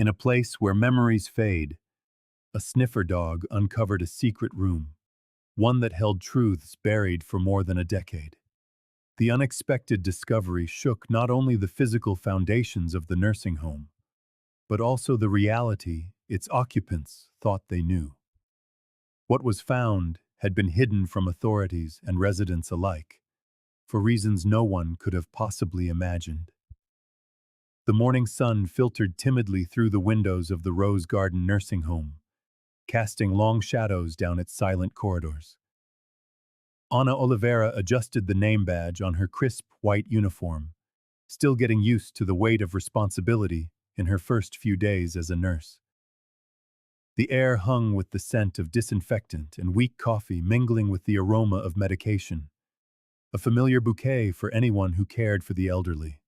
In a place where memories fade, a sniffer dog uncovered a secret room, one that held truths buried for more than a decade. The unexpected discovery shook not only the physical foundations of the nursing home, but also the reality its occupants thought they knew. What was found had been hidden from authorities and residents alike, for reasons no one could have possibly imagined. The morning sun filtered timidly through the windows of the Rose Garden nursing home, casting long shadows down its silent corridors. Ana Oliveira adjusted the name badge on her crisp white uniform, still getting used to the weight of responsibility in her first few days as a nurse. The air hung with the scent of disinfectant and weak coffee mingling with the aroma of medication, a familiar bouquet for anyone who cared for the elderly.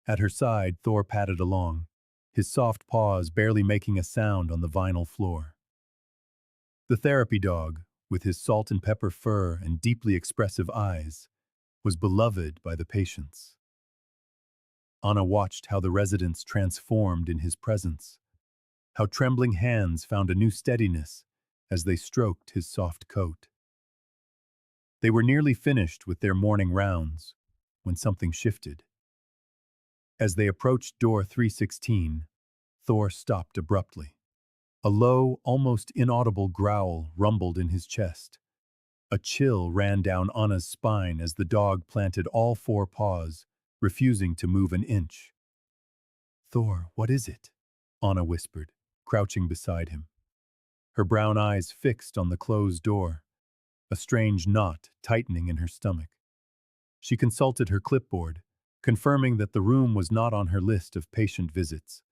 At her side, Thor padded along, his soft paws barely making a sound on the vinyl floor. The therapy dog, with his salt and pepper fur and deeply expressive eyes, was beloved by the patients. Anna watched how the residents transformed in his presence, how trembling hands found a new steadiness as they stroked his soft coat. They were nearly finished with their morning rounds when something shifted. As they approached door 316, Thor stopped abruptly. A low, almost inaudible growl rumbled in his chest. A chill ran down Anna's spine as the dog planted all four paws, refusing to move an inch. "Thor, what is it?" Anna whispered, crouching beside him. Her brown eyes fixed on the closed door, a strange knot tightening in her stomach. She consulted her clipboard, confirming that the room was not on her list of patient visits.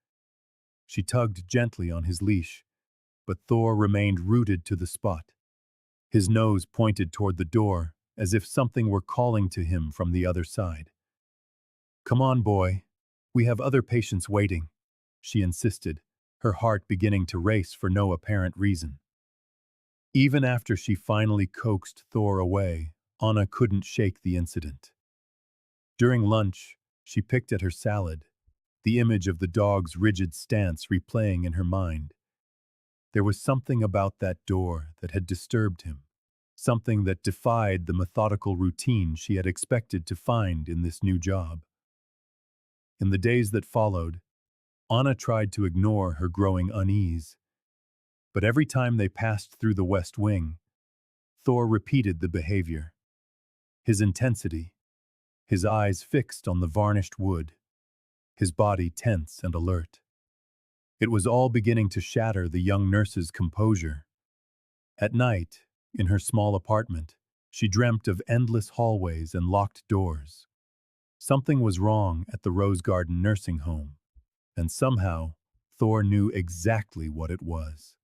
She tugged gently on his leash, but Thor remained rooted to the spot. His nose pointed toward the door, as if something were calling to him from the other side. "Come on, boy. We have other patients waiting," she insisted, her heart beginning to race for no apparent reason. Even after she finally coaxed Thor away, Anna couldn't shake the incident. During lunch, she picked at her salad, the image of the dog's rigid stance replaying in her mind. There was something about that door that had disturbed him, something that defied the methodical routine she had expected to find in this new job. In the days that followed, Anna tried to ignore her growing unease. But every time they passed through the West Wing, Thor repeated the behavior. His intensity, his eyes fixed on the varnished wood, his body tense and alert. It was all beginning to shatter the young nurse's composure. At night, in her small apartment, she dreamt of endless hallways and locked doors. Something was wrong at the Rose Garden nursing home, and somehow Thor knew exactly what it was.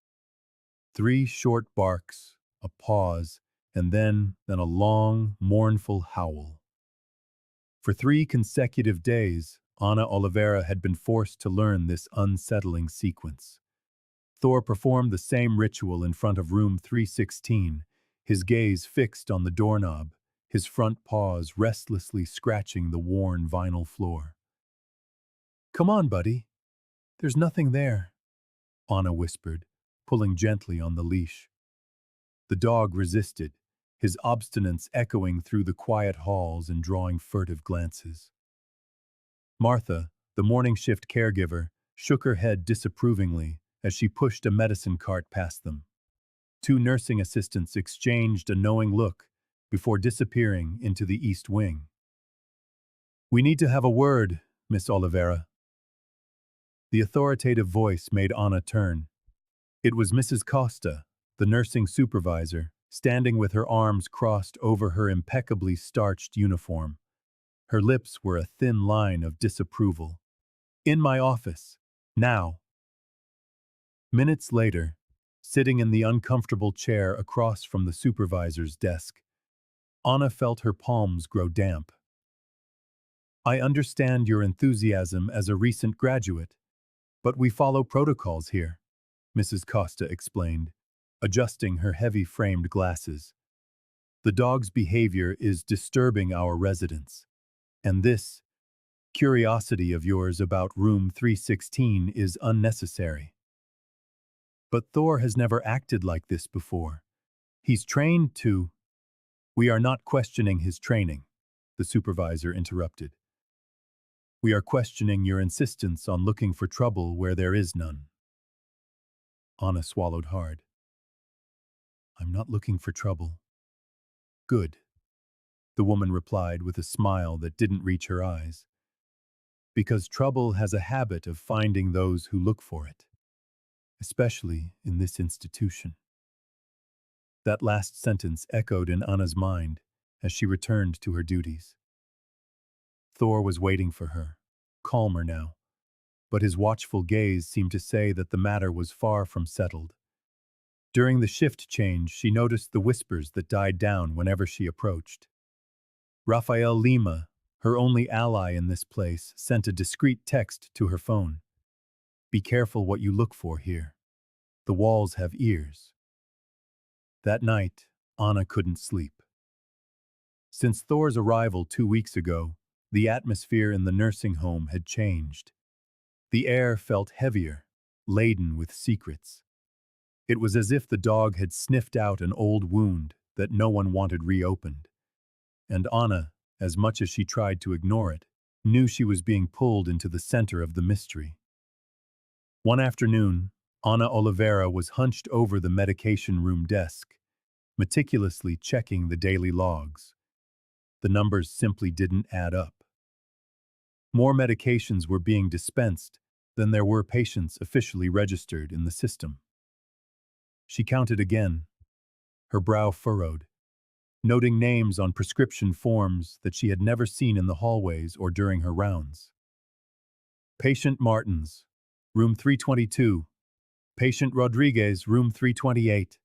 3 short barks, a pause, and then a long, mournful howl. For 3 consecutive days, Ana Oliveira had been forced to learn this unsettling sequence. Thor performed the same ritual in front of room 316, his gaze fixed on the doorknob, his front paws restlessly scratching the worn vinyl floor. "Come on, buddy. There's nothing there," Anna whispered, pulling gently on the leash. The dog resisted, his obstinance echoing through the quiet halls and drawing furtive glances. Martha, the morning shift caregiver, shook her head disapprovingly as she pushed a medicine cart past them. 2 nursing assistants exchanged a knowing look before disappearing into the East Wing. "We need to have a word, Miss Oliveira." The authoritative voice made Anna turn. It was Mrs. Costa, the nursing supervisor, standing with her arms crossed over her impeccably starched uniform. Her lips were a thin line of disapproval. "In my office. Now." Minutes later, sitting in the uncomfortable chair across from the supervisor's desk, Anna felt her palms grow damp. "I understand your enthusiasm as a recent graduate, but we follow protocols here," Mrs. Costa explained, adjusting her heavy-framed glasses. "The dog's behavior is disturbing our residents, and this curiosity of yours about room 316 is unnecessary. But Thor has never acted like this before. He's trained to. We are not questioning his training, the supervisor interrupted. We are questioning your insistence on looking for trouble where there is none. Anna swallowed hard. I'm not looking for trouble. Good, the woman replied with a smile that didn't reach her eyes. Because trouble has a habit of finding those who look for it, especially in this institution. That last sentence echoed in Anna's mind as she returned to her duties. Thor was waiting for her, calmer now, but his watchful gaze seemed to say that the matter was far from settled. During the shift change, she noticed the whispers that died down whenever she approached. Rafael Lima, her only ally in this place, sent a discreet text to her phone. Be careful what you look for here. The walls have ears. That night, Anna couldn't sleep. Since Thor's arrival 2 weeks ago, the atmosphere in the nursing home had changed. The air felt heavier, laden with secrets. It was as if the dog had sniffed out an old wound that no one wanted reopened. And Anna, as much as she tried to ignore it, knew she was being pulled into the center of the mystery. One afternoon, Ana Oliveira was hunched over the medication room desk, meticulously checking the daily logs. The numbers simply didn't add up. More medications were being dispensed than there were patients officially registered in the system. She counted again, her brow furrowed, noting names on prescription forms that she had never seen in the hallways or during her rounds. Patient Martins, room 322. Patient Rodriguez, room 328,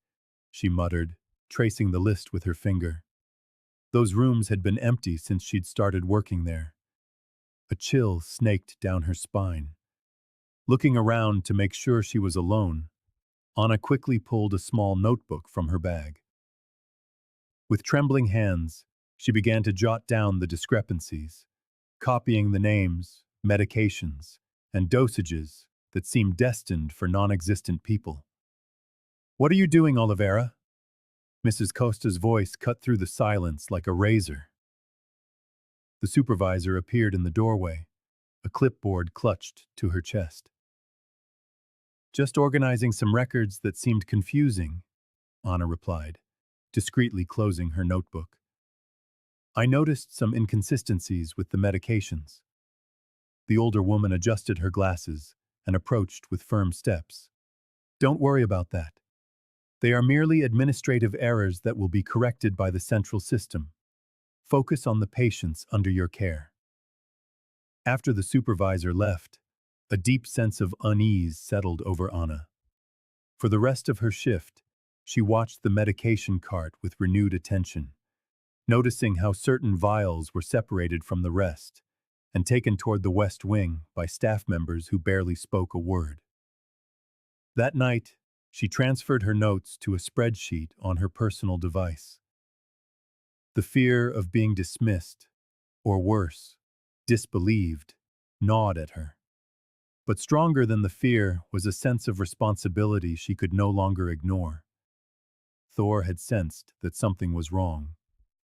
she muttered, tracing the list with her finger. Those rooms had been empty since she'd started working there. A chill snaked down her spine. Looking around to make sure she was alone, Anna quickly pulled a small notebook from her bag. With trembling hands, she began to jot down the discrepancies, copying the names, medications, and dosages that seemed destined for non-existent people. What are you doing, Oliveira? Mrs. Costa's voice cut through the silence like a razor. The supervisor appeared in the doorway, a clipboard clutched to her chest. Just organizing some records that seemed confusing, Anna replied, discreetly closing her notebook. I noticed some inconsistencies with the medications. The older woman adjusted her glasses and approached with firm steps. Don't worry about that. They are merely administrative errors that will be corrected by the central system. Focus on the patients under your care. After the supervisor left, a deep sense of unease settled over Anna. For the rest of her shift, she watched the medication cart with renewed attention, noticing how certain vials were separated from the rest and taken toward the West Wing by staff members who barely spoke a word. That night, she transferred her notes to a spreadsheet on her personal device. The fear of being dismissed, or worse, disbelieved, gnawed at her. But stronger than the fear was a sense of responsibility she could no longer ignore. Thor had sensed that something was wrong,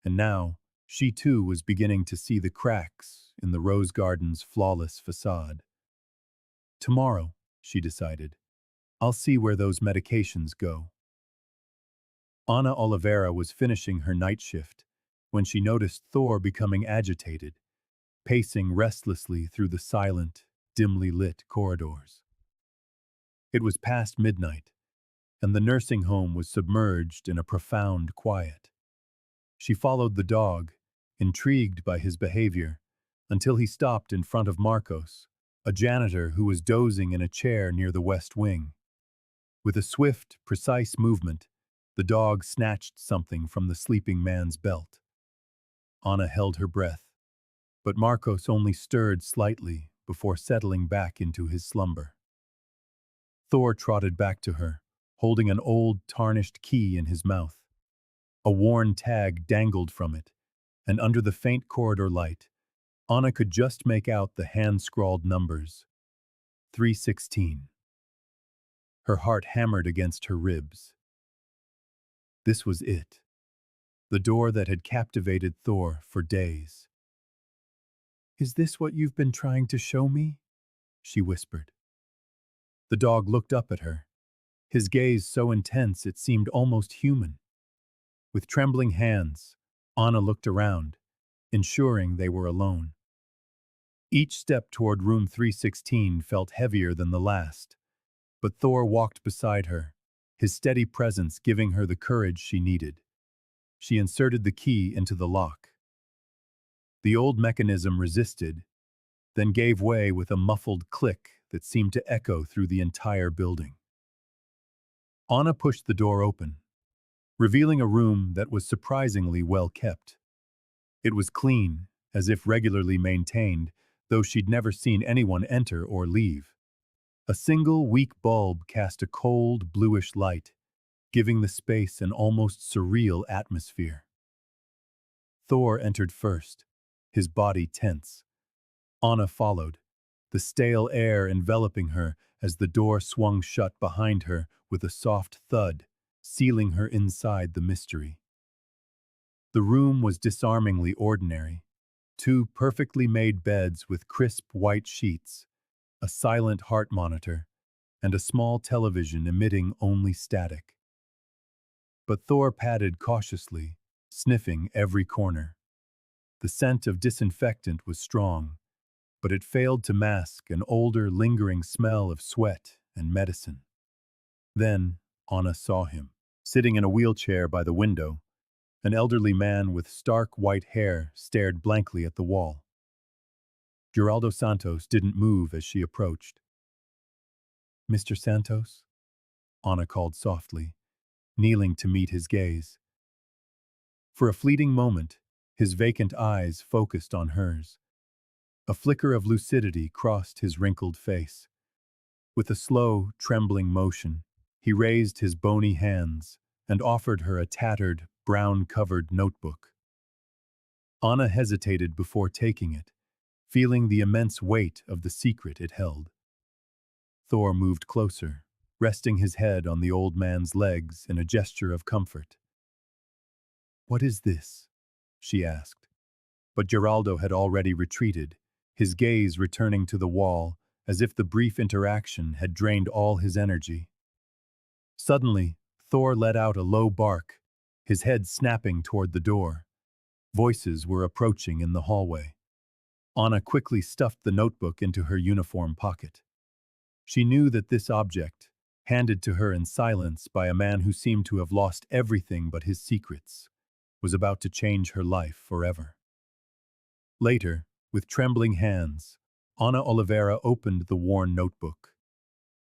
and now she too was beginning to see the cracks in the rose garden's flawless facade. Tomorrow, she decided, I'll see where those medications go. Ana Oliveira was finishing her night shift when she noticed Thor becoming agitated, pacing restlessly through the silent, dimly lit corridors. It was past midnight, and the nursing home was submerged in a profound quiet. She followed the dog, intrigued by his behavior, until he stopped in front of Marcos, a janitor who was dozing in a chair near the West Wing. With a swift, precise movement, the dog snatched something from the sleeping man's belt. Anna held her breath, but Marcos only stirred slightly before settling back into his slumber. Thor trotted back to her, holding an old, tarnished key in his mouth. A worn tag dangled from it, and under the faint corridor light, Ana could just make out the hand-scrawled numbers. 316. Her heart hammered against her ribs. This was it. The door that had captivated Thor for days. "Is this what you've been trying to show me?" she whispered. The dog looked up at her, his gaze so intense it seemed almost human. With trembling hands, Ana looked around, ensuring they were alone. Each step toward room 316 felt heavier than the last, but Thor walked beside her, his steady presence giving her the courage she needed. She inserted the key into the lock. The old mechanism resisted, then gave way with a muffled click that seemed to echo through the entire building. Ana pushed the door open, revealing a room that was surprisingly well kept. It was clean, as if regularly maintained, though she'd never seen anyone enter or leave. A single weak bulb cast a cold, bluish light, giving the space an almost surreal atmosphere. Thor entered first, his body tense. Ana followed, the stale air enveloping her as the door swung shut behind her with a soft thud, sealing her inside the mystery. The room was disarmingly ordinary. Two perfectly made beds with crisp white sheets, a silent heart monitor, and a small television emitting only static. But Thor padded cautiously, sniffing every corner. The scent of disinfectant was strong, but it failed to mask an older, lingering smell of sweat and medicine. Then, Ana saw him, sitting in a wheelchair by the window. An elderly man with stark white hair stared blankly at the wall. Geraldo Santos didn't move as she approached. "Mr. Santos?" Ana called softly, kneeling to meet his gaze. For a fleeting moment, his vacant eyes focused on hers. A flicker of lucidity crossed his wrinkled face. With a slow, trembling motion, he raised his bony hands and offered her a tattered, brown-covered notebook. Ana hesitated before taking it, feeling the immense weight of the secret it held. Thor moved closer, resting his head on the old man's legs in a gesture of comfort. "What is this?" she asked. But Geraldo had already retreated, his gaze returning to the wall, as if the brief interaction had drained all his energy. Suddenly, Thor let out a low bark, his head snapping toward the door. Voices were approaching in the hallway. Ana quickly stuffed the notebook into her uniform pocket. She knew that this object, handed to her in silence by a man who seemed to have lost everything but his secrets, was about to change her life forever. Later, with trembling hands, Ana Oliveira opened the worn notebook.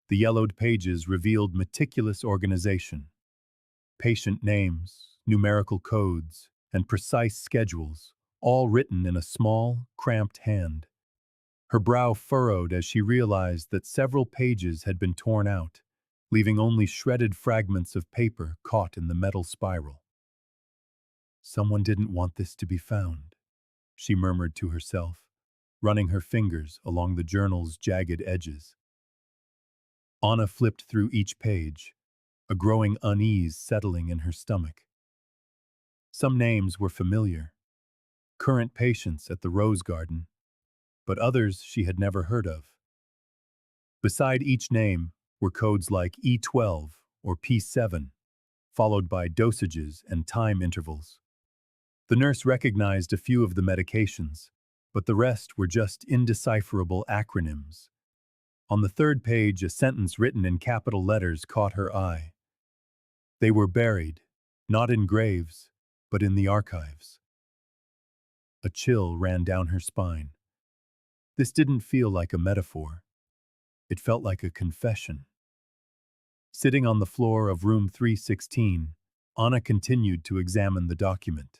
The yellowed pages revealed meticulous organization. Patient names, numerical codes, and precise schedules, all written in a small, cramped hand. Her brow furrowed as she realized that several pages had been torn out, leaving only shredded fragments of paper caught in the metal spiral. "Someone didn't want this to be found," she murmured to herself, running her fingers along the journal's jagged edges. Ana flipped through each page, a growing unease settling in her stomach. Some names were familiar, current patients at the Rose Garden, but others she had never heard of. Beside each name were codes like E12 or P7, followed by dosages and time intervals. The nurse recognized a few of the medications, but the rest were just indecipherable acronyms. On the third page, a sentence written in capital letters caught her eye. They were buried, not in graves, but in the archives. A chill ran down her spine. This didn't feel like a metaphor. It felt like a confession. Sitting on the floor of room 316, Ana continued to examine the document.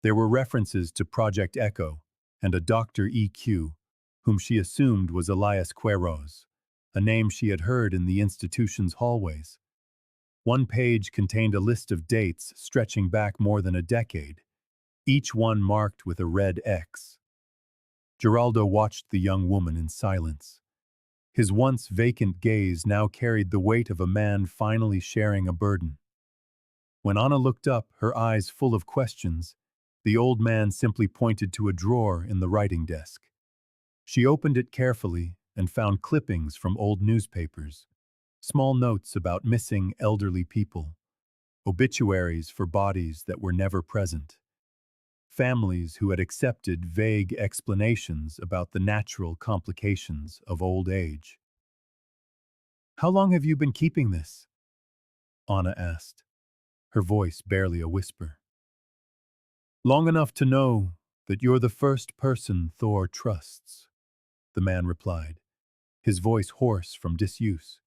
There were references to Project Echo and a Dr. EQ, whom she assumed was Elias Queiroz, a name she had heard in the institution's hallways. One page contained a list of dates stretching back more than a decade, each one marked with a red X. Geraldo watched the young woman in silence. His once vacant gaze now carried the weight of a man finally sharing a burden. When Ana looked up, her eyes full of questions, the old man simply pointed to a drawer in the writing desk. She opened it carefully and found clippings from old newspapers, small notes about missing elderly people, obituaries for bodies that were never present, families who had accepted vague explanations about the natural complications of old age. "How long have you been keeping this?" Ana asked, her voice barely a whisper. "Long enough to know that you're the first person Thor trusts," the man replied, his voice hoarse from disuse.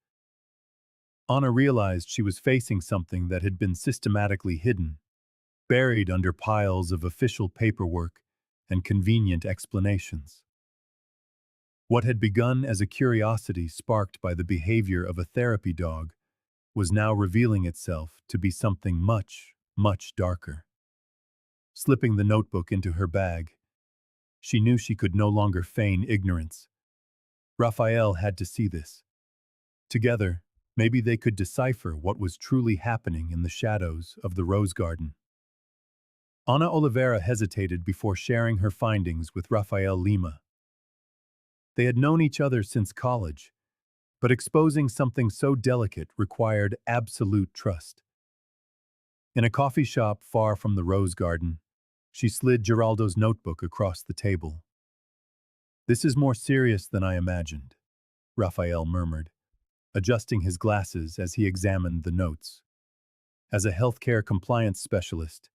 Ana realized she was facing something that had been systematically hidden, buried under piles of official paperwork and convenient explanations. What had begun as a curiosity sparked by the behavior of a therapy dog was now revealing itself to be something much, much darker. Slipping the notebook into her bag, she knew she could no longer feign ignorance. Raphael had to see this. Together, maybe they could decipher what was truly happening in the shadows of the rose garden. Ana Oliveira hesitated before sharing her findings with Rafael Lima. They had known each other since college, but exposing something so delicate required absolute trust. In a coffee shop far from the rose garden, she slid Geraldo's notebook across the table. "This is more serious than I imagined," Raphael murmured, adjusting his glasses as he examined the notes. As a healthcare compliance specialist,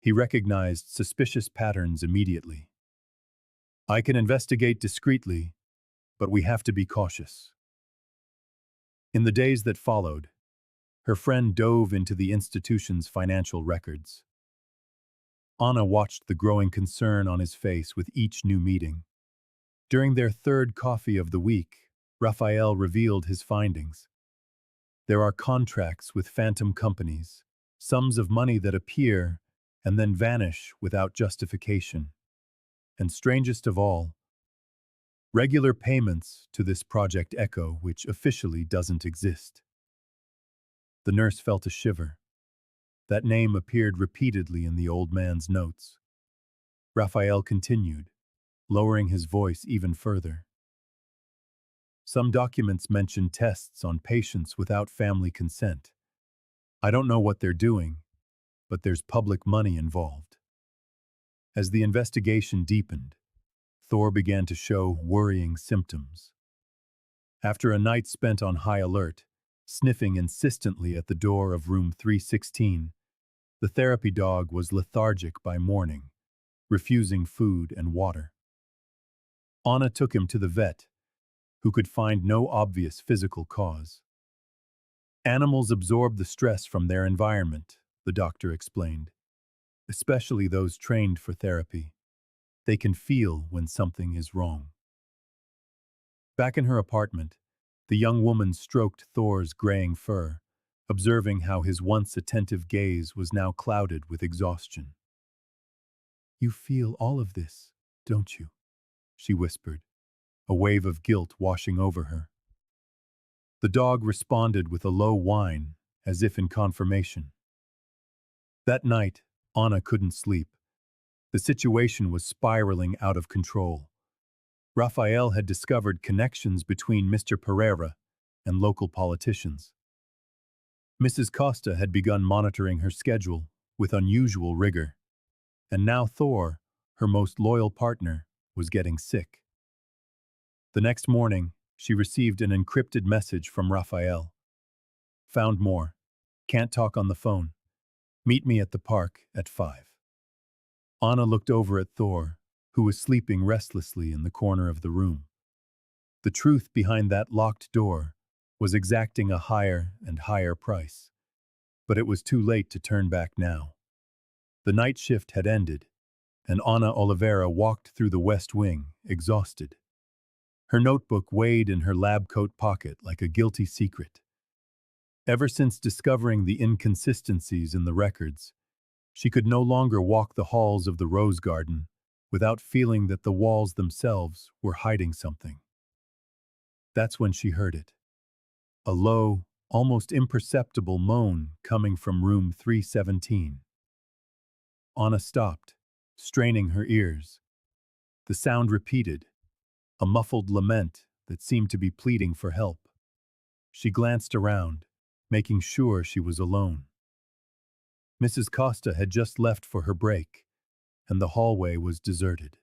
he recognized suspicious patterns immediately. "I can investigate discreetly, but we have to be cautious." In the days that followed, her friend dove into the institution's financial records. Ana watched the growing concern on his face with each new meeting. During their third coffee of the week, Raphael revealed his findings. There are contracts with phantom companies, sums of money that appear and then vanish without justification. And strangest of all, regular payments to this Project Echo, which officially doesn't exist. The nurse felt a shiver. That name appeared repeatedly in the old man's notes. Raphael continued, lowering his voice even further. Some documents mention tests on patients without family consent. I don't know what they're doing, but there's public money involved. As the investigation deepened, Thor began to show worrying symptoms. After a night spent on high alert, sniffing insistently at the door of room 316, the therapy dog was lethargic by morning, refusing food and water. Ana took him to the vet, who could find no obvious physical cause. Animals absorb the stress from their environment, the doctor explained, especially those trained for therapy. They can feel when something is wrong. Back in her apartment, the young woman stroked Thor's graying fur, observing how his once attentive gaze was now clouded with exhaustion. "You feel all of this, don't you?" she whispered, a wave of guilt washing over her. The dog responded with a low whine, as if in confirmation. That night, Ana couldn't sleep. The situation was spiraling out of control. Raphael had discovered connections between Mr. Pereira and local politicians. Mrs. Costa had begun monitoring her schedule with unusual rigor. And now Thor, her most loyal partner, was getting sick. The next morning, she received an encrypted message from Raphael. "Found more. Can't talk on the phone. Meet me at the park at 5. Ana looked over at Thor, who was sleeping restlessly in the corner of the room. The truth behind that locked door was exacting a higher and higher price. But it was too late to turn back now. The night shift had ended, and Ana Oliveira walked through the West Wing, exhausted. Her notebook weighed in her lab coat pocket like a guilty secret. Ever since discovering the inconsistencies in the records, she could no longer walk the halls of the Rose Garden without feeling that the walls themselves were hiding something. That's when she heard it. A low, almost imperceptible moan coming from room 317. Anna stopped, straining her ears. The sound repeated, a muffled lament that seemed to be pleading for help. She glanced around, making sure she was alone. Mrs. Costa had just left for her break, and the hallway was deserted.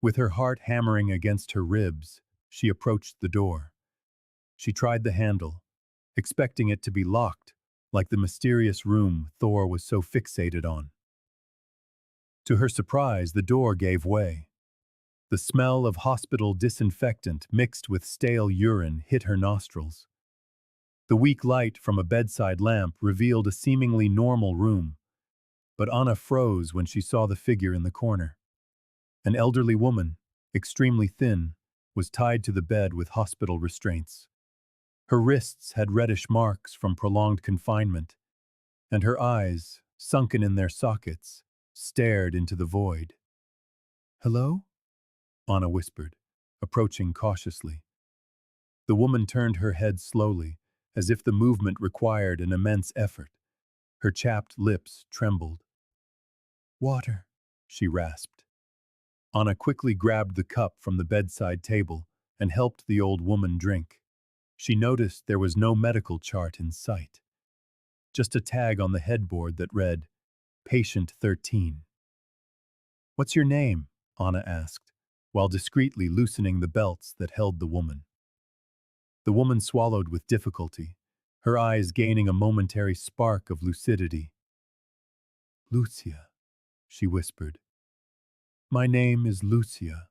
With her heart hammering against her ribs, she approached the door. She tried the handle, expecting it to be locked, like the mysterious room Thor was so fixated on. To her surprise, the door gave way. The smell of hospital disinfectant mixed with stale urine hit her nostrils. The weak light from a bedside lamp revealed a seemingly normal room, but Anna froze when she saw the figure in the corner. An elderly woman, extremely thin, was tied to the bed with hospital restraints. Her wrists had reddish marks from prolonged confinement, and her eyes, sunken in their sockets, stared into the void. "Hello?" Anna whispered, approaching cautiously. The woman turned her head slowly, as if the movement required an immense effort. Her chapped lips trembled. "Water," she rasped. Anna quickly grabbed the cup from the bedside table and helped the old woman drink. She noticed there was no medical chart in sight, just a tag on the headboard that read, Patient 13. "What's your name?" Anna asked, while discreetly loosening the belts that held the woman. The woman swallowed with difficulty, her eyes gaining a momentary spark of lucidity. "Lucia," she whispered. "My name is Lucia."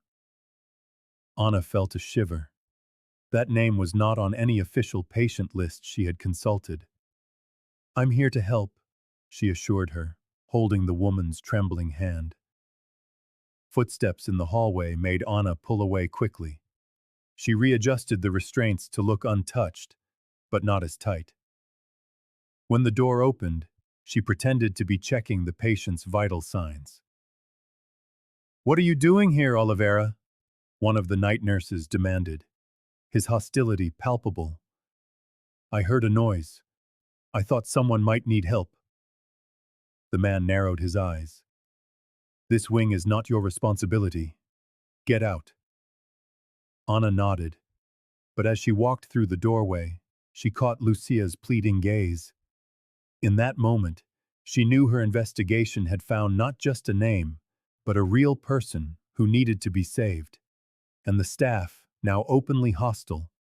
Anna felt a shiver. That name was not on any official patient list she had consulted. "I'm here to help," she assured her, holding the woman's trembling hand. Footsteps in the hallway made Anna pull away quickly. She readjusted the restraints to look untouched, but not as tight. When the door opened, she pretended to be checking the patient's vital signs. "What are you doing here, Oliveira?" one of the night nurses demanded, his hostility palpable. "I heard a noise. I thought someone might need help." The man narrowed his eyes. "This wing is not your responsibility. Get out." Anna nodded, but as she walked through the doorway, she caught Lucia's pleading gaze. In that moment, she knew her investigation had found not just a name, but a real person who needed to be saved. And the staff, now openly hostile,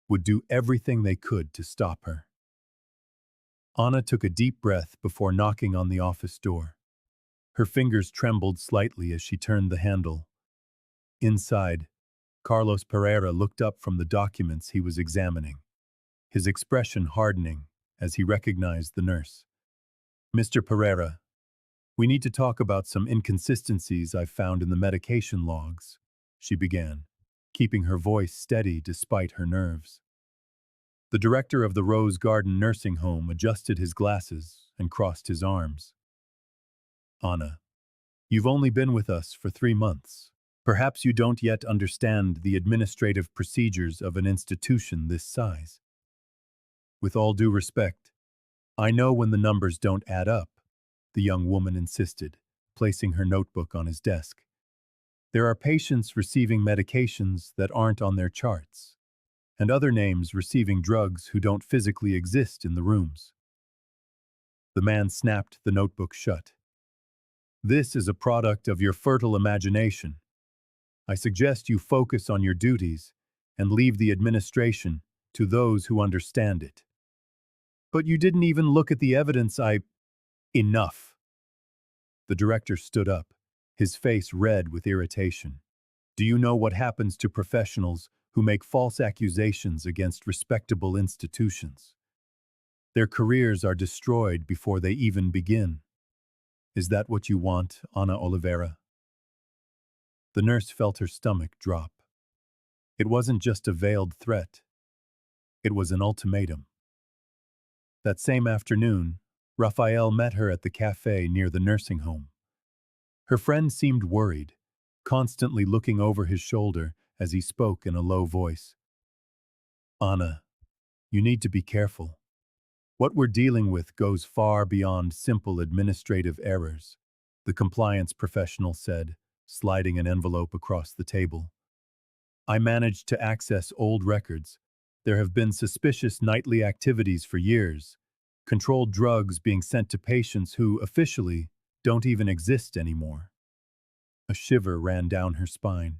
would do everything they could to stop her. Anna took a deep breath before knocking on the office door. Her fingers trembled slightly as she turned the handle. Inside, Carlos Pereira looked up from the documents he was examining, his expression hardening as he recognized the nurse. "Mr. Pereira, we need to talk about some inconsistencies I've found in the medication logs," she began, keeping her voice steady despite her nerves. The director of the Rose Garden nursing home adjusted his glasses and crossed his arms. "Anna, you've only been with us for 3 months. Perhaps you don't yet understand the administrative procedures of an institution this size. With all due respect, I know when the numbers don't add up," the young woman insisted, placing her notebook on his desk. "There are patients receiving medications that aren't on their charts, and other names receiving drugs who don't physically exist in the rooms." The man snapped the notebook shut. "This is a product of your fertile imagination. I suggest you focus on your duties and leave the administration to those who understand it." "But you didn't even look at the evidence I—" "Enough." The director stood up, his face red with irritation. "Do you know what happens to professionals who make false accusations against respectable institutions? Their careers are destroyed before they even begin. Is that what you want, Ana Oliveira?" The nurse felt her stomach drop. It wasn't just a veiled threat. It was an ultimatum. That same afternoon, Raphael met her at the cafe near the nursing home. Her friend seemed worried, constantly looking over his shoulder as he spoke in a low voice. Ana, you need to be careful. What we're dealing with goes far beyond simple administrative errors, the compliance professional said, sliding an envelope across the table. I managed to access old records. There have been suspicious nightly activities for years, controlled drugs being sent to patients who, officially, don't even exist anymore. A shiver ran down her spine.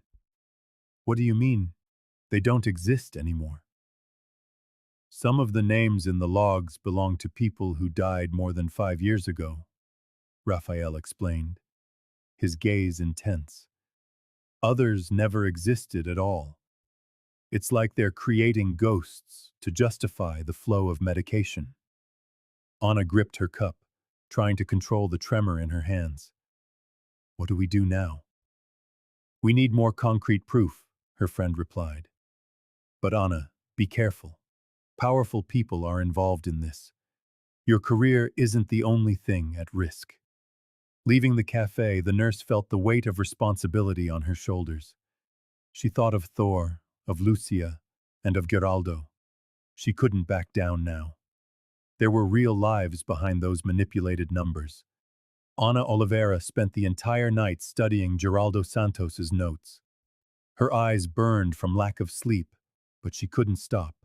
What do you mean, they don't exist anymore? Some of the names in the logs belong to people who died more than 5 years ago, Raphael explained, his gaze intense. Others never existed at all. It's like they're creating ghosts to justify the flow of medication. Anna gripped her cup, trying to control the tremor in her hands. What do we do now? We need more concrete proof, her friend replied. But Anna, be careful. Powerful people are involved in this. Your career isn't the only thing at risk. Leaving the cafe, the nurse felt the weight of responsibility on her shoulders. She thought of Thor, of Lucia, and of Geraldo. She couldn't back down now. There were real lives behind those manipulated numbers. Ana Oliveira spent the entire night studying Geraldo Santos's notes. Her eyes burned from lack of sleep, but she couldn't stop.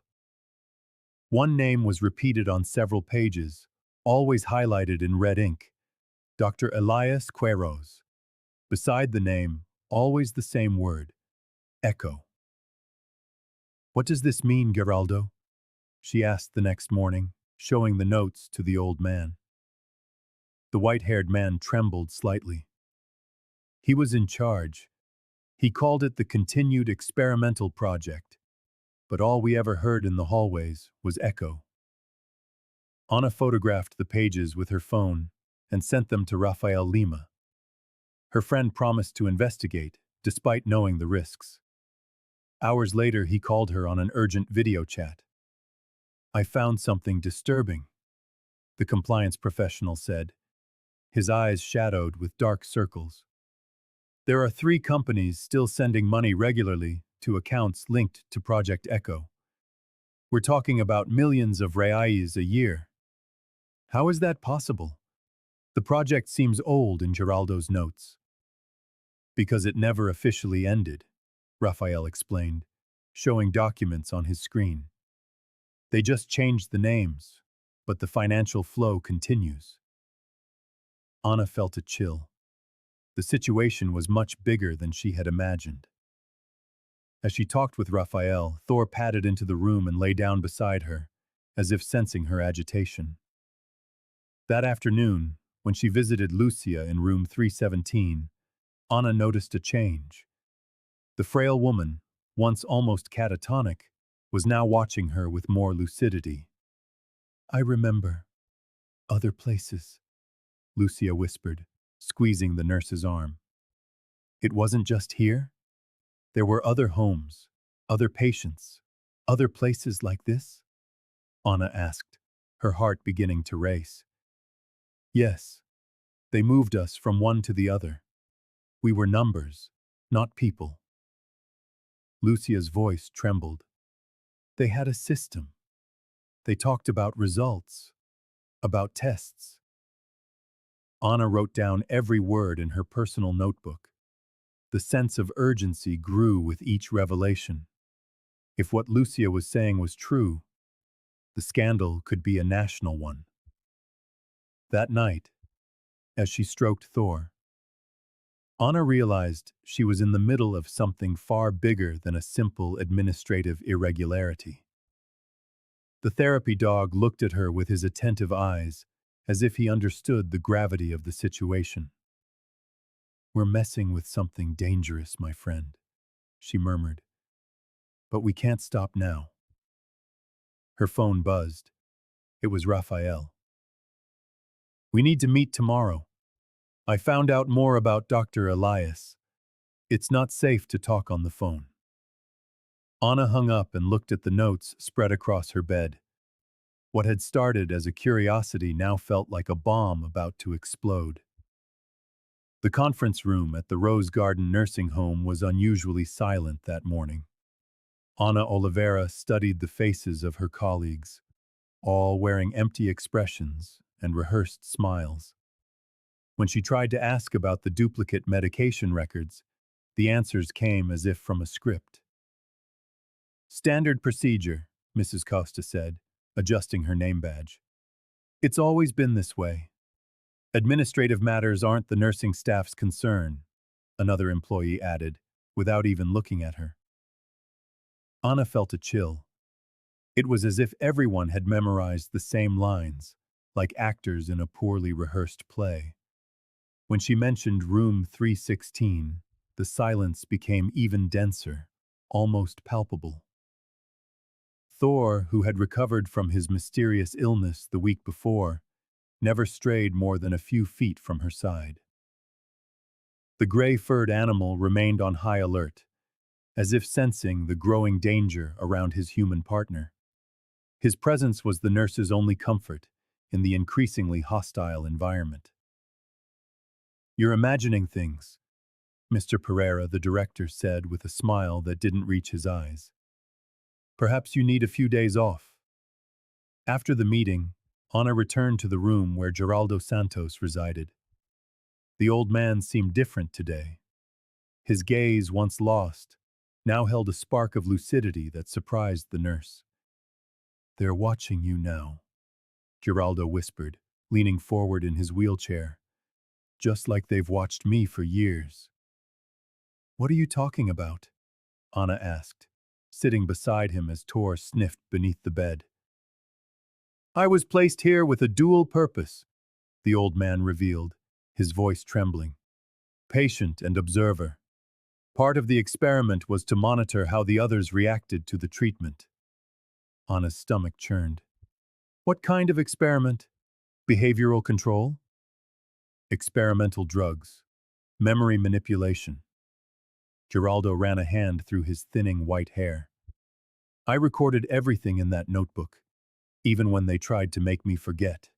One name was repeated on several pages, always highlighted in red ink. Dr. Elias Queiroz. Beside the name, always the same word, echo. What does this mean, Geraldo? She asked the next morning, showing the notes to the old man. The white-haired man trembled slightly. He was in charge. He called it the Continued Experimental Project, but all we ever heard in the hallways was echo. Ana photographed the pages with her phone and sent them to Rafael Lima. Her friend promised to investigate, despite knowing the risks. Hours later, he called her on an urgent video chat. I found something disturbing, the compliance professional said, his eyes shadowed with dark circles. There are 3 companies still sending money regularly to accounts linked to Project Echo. We're talking about millions of reais a year. How is that possible? The project seems old in Geraldo's notes. Because it never officially ended, Raphael explained, showing documents on his screen. They just changed the names, but the financial flow continues. Ana felt a chill. The situation was much bigger than she had imagined. As she talked with Raphael, Thor padded into the room and lay down beside her, as if sensing her agitation. That afternoon, when she visited Lucia in room 317, Ana noticed a change. The frail woman, once almost catatonic, was now watching her with more lucidity. I remember. Other places, Lucia whispered, squeezing the nurse's arm. It wasn't just here? There were other homes, other patients, other places like this? Ana asked, her heart beginning to race. Yes, they moved us from one to the other. We were numbers, not people. Lucia's voice trembled. They had a system. They talked about results, about tests. Ana wrote down every word in her personal notebook. The sense of urgency grew with each revelation. If what Lucia was saying was true, the scandal could be a national one. That night, as she stroked Thor, Ana realized she was in the middle of something far bigger than a simple administrative irregularity. The therapy dog looked at her with his attentive eyes, as if he understood the gravity of the situation. We're messing with something dangerous, my friend, she murmured. But we can't stop now. Her phone buzzed. It was Raphael. We need to meet tomorrow. I found out more about Dr. Elias. It's not safe to talk on the phone. Ana hung up and looked at the notes spread across her bed. What had started as a curiosity now felt like a bomb about to explode. The conference room at the Rose Garden nursing home was unusually silent that morning. Ana Oliveira studied the faces of her colleagues, all wearing empty expressions and rehearsed smiles. When she tried to ask about the duplicate medication records, the answers came as if from a script. "Standard procedure," Mrs. Costa said, adjusting her name badge. "It's always been this way. Administrative matters aren't the nursing staff's concern," another employee added, without even looking at her. Anna felt a chill. It was as if everyone had memorized the same lines, like actors in a poorly rehearsed play. When she mentioned room 316, the silence became even denser, almost palpable. Thor, who had recovered from his mysterious illness the week before, never strayed more than a few feet from her side. The gray-furred animal remained on high alert, as if sensing the growing danger around his human partner. His presence was the nurse's only comfort in the increasingly hostile environment. "You're imagining things," Mr. Pereira, the director, said with a smile that didn't reach his eyes. "Perhaps you need a few days off." After the meeting, Ana returned to the room where Geraldo Santos resided. The old man seemed different today. His gaze, once lost, now held a spark of lucidity that surprised the nurse. "They're watching you now," Geraldo whispered, leaning forward in his wheelchair. "Just like they've watched me for years." "What are you talking about?" Ana asked, sitting beside him as Thor sniffed beneath the bed. "I was placed here with a dual purpose," the old man revealed, his voice trembling. "Patient and observer. Part of the experiment was to monitor how the others reacted to the treatment." Anna's stomach churned. "What kind of experiment? Behavioral control?" "Experimental drugs. Memory manipulation." Geraldo ran a hand through his thinning white hair. "I recorded everything in that notebook, even when they tried to make me forget."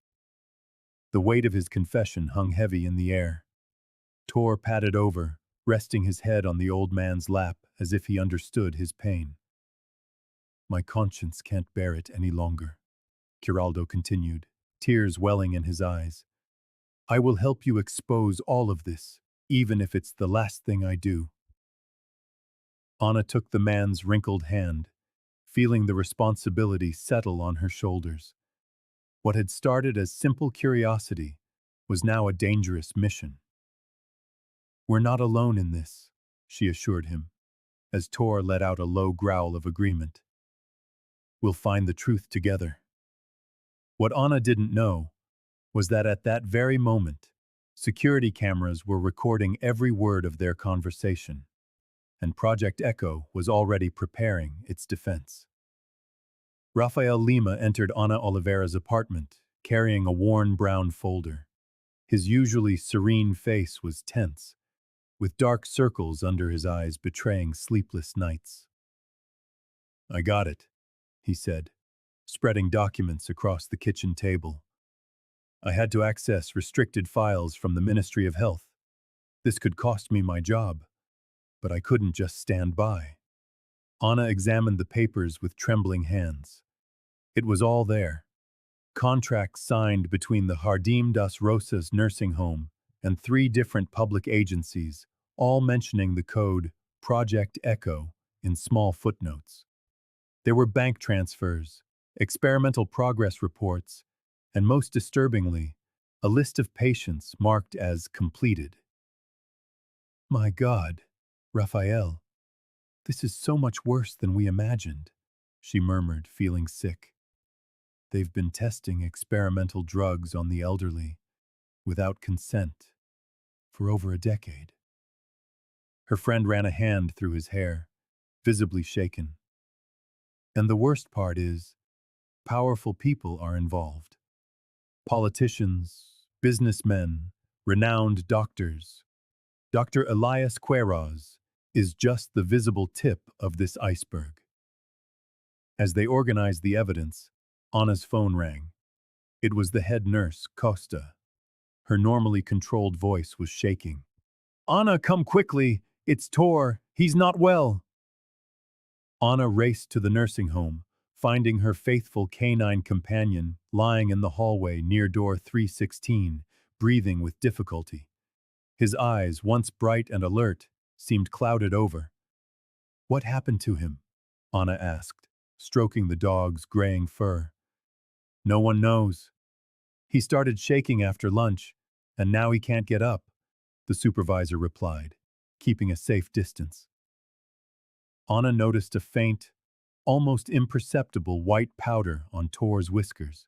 The weight of his confession hung heavy in the air. Thor patted over, resting his head on the old man's lap as if he understood his pain. "My conscience can't bear it any longer," Geraldo continued, tears welling in his eyes. "I will help you expose all of this, even if it's the last thing I do." Anna took the man's wrinkled hand, feeling the responsibility settle on her shoulders. What had started as simple curiosity was now a dangerous mission. "We're not alone in this," she assured him, as Thor let out a low growl of agreement. "We'll find the truth together." What Anna didn't know was that at that very moment, security cameras were recording every word of their conversation, and Project Echo was already preparing its defense. Rafael Lima entered Ana Oliveira's apartment, carrying a worn brown folder. His usually serene face was tense, with dark circles under his eyes betraying sleepless nights. "I got it," he said, spreading documents across the kitchen table. "I had to access restricted files from the Ministry of Health. This could cost me my job, but I couldn't just stand by." Ana examined the papers with trembling hands. It was all there. Contracts signed between the Jardim das Rosas nursing home and 3 different public agencies, all mentioning the code Project Echo in small footnotes. There were bank transfers, experimental progress reports, and most disturbingly, a list of patients marked as completed. "My God, Raphael, this is so much worse than we imagined," she murmured, feeling sick. "They've been testing experimental drugs on the elderly, without consent, for over a decade." Her friend ran a hand through his hair, visibly shaken. "And the worst part is, powerful people are involved. Politicians, businessmen, renowned doctors. Dr. Elias Queiroz is just the visible tip of this iceberg." As they organized the evidence, Anna's phone rang. It was the head nurse, Costa. Her normally controlled voice was shaking. Ana, come quickly! It's Thor! He's not well! Ana raced to the nursing home, finding her faithful canine companion lying in the hallway near door 316, breathing with difficulty. His eyes, once bright and alert, seemed clouded over. What happened to him? Ana asked, stroking the dog's graying fur. No one knows. He started shaking after lunch, and now he can't get up, the supervisor replied, keeping a safe distance. Ana noticed a faint, almost imperceptible white powder on Thor's whiskers.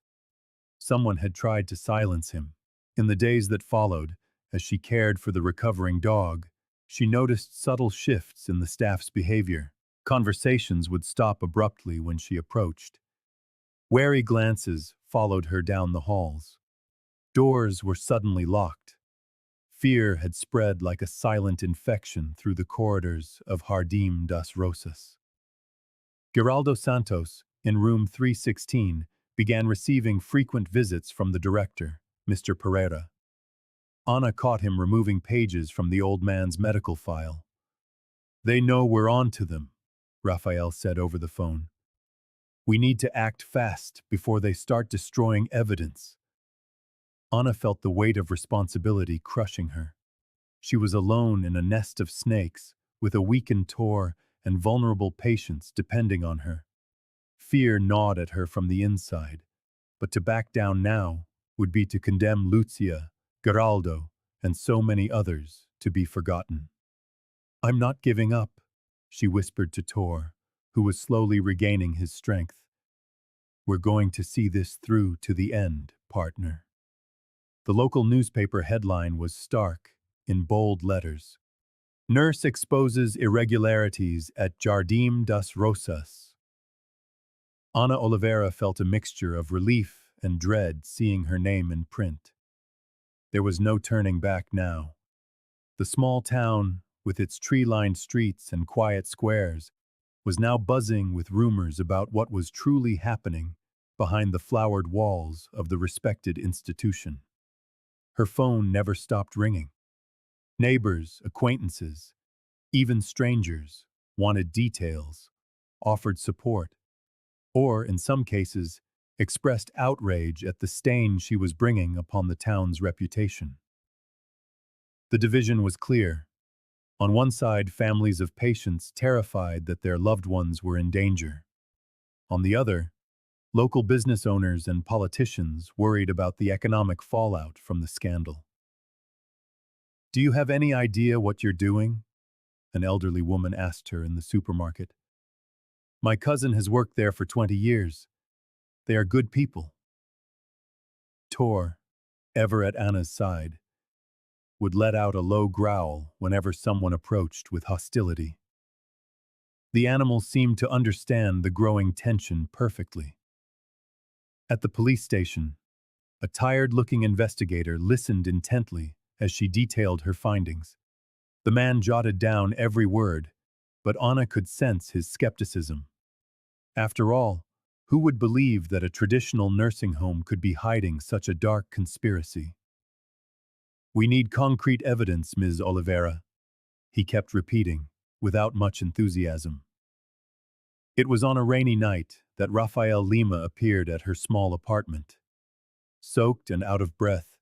Someone had tried to silence him. In the days that followed, as she cared for the recovering dog, she noticed subtle shifts in the staff's behavior. Conversations would stop abruptly when she approached. Wary glances followed her down the halls. Doors were suddenly locked. Fear had spread like a silent infection through the corridors of Jardim das Rosas. Geraldo Santos, in room 316, began receiving frequent visits from the director, Mr. Pereira. Ana caught him removing pages from the old man's medical file. They know we're on to them, Rafael said over the phone. We need to act fast before they start destroying evidence. Ana felt the weight of responsibility crushing her. She was alone in a nest of snakes, with a weakened Thor and vulnerable patients depending on her. Fear gnawed at her from the inside, but to back down now would be to condemn Lucia, Geraldo, and so many others to be forgotten. I'm not giving up, she whispered to Thor, who was slowly regaining his strength. We're going to see this through to the end, partner. The local newspaper headline was stark, in bold letters. Nurse exposes irregularities at Jardim das Rosas. Ana Oliveira felt a mixture of relief and dread seeing her name in print. There was no turning back now. The small town, with its tree-lined streets and quiet squares, was now buzzing with rumors about what was truly happening behind the flowered walls of the respected institution. Her phone never stopped ringing. Neighbors, acquaintances, even strangers wanted details, offered support, or, in some cases, expressed outrage at the stain she was bringing upon the town's reputation. The division was clear. On one side, families of patients terrified that their loved ones were in danger. On the other, local business owners and politicians worried about the economic fallout from the scandal. Do you have any idea what you're doing? An elderly woman asked her in the supermarket. My cousin has worked there for 20 years. They are good people. Thor, ever at Anna's side, would let out a low growl whenever someone approached with hostility. The animal seemed to understand the growing tension perfectly. At the police station, a tired-looking investigator listened intently as she detailed her findings. The man jotted down every word, but Ana could sense his skepticism. After all, who would believe that a traditional nursing home could be hiding such a dark conspiracy? We need concrete evidence, Ms. Oliveira, he kept repeating, without much enthusiasm. It was on a rainy night that Rafael Lima appeared at her small apartment. Soaked and out of breath,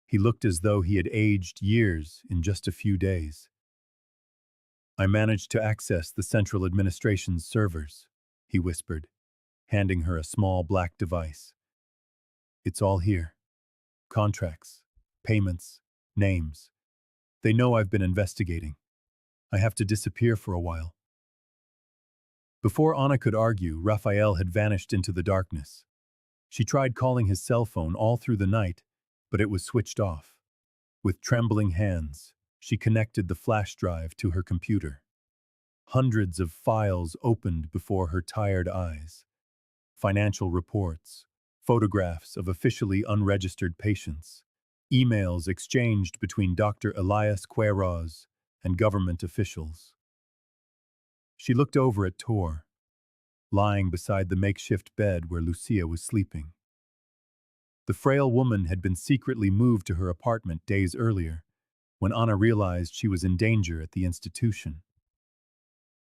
he looked as though he had aged years in just a few days. I managed to access the central administration's servers, he whispered, handing her a small black device. It's all here. Contracts, payments, names. They know I've been investigating. I have to disappear for a while. Before Ana could argue, Rafael had vanished into the darkness. She tried calling his cell phone all through the night, but it was switched off. With trembling hands, she connected the flash drive to her computer. Hundreds of files opened before her tired eyes. Financial reports, photographs of officially unregistered patients, emails exchanged between Dr. Elias Queiroz and government officials. She looked over at Thor, lying beside the makeshift bed where Lucia was sleeping. The frail woman had been secretly moved to her apartment days earlier, when Ana realized she was in danger at the institution.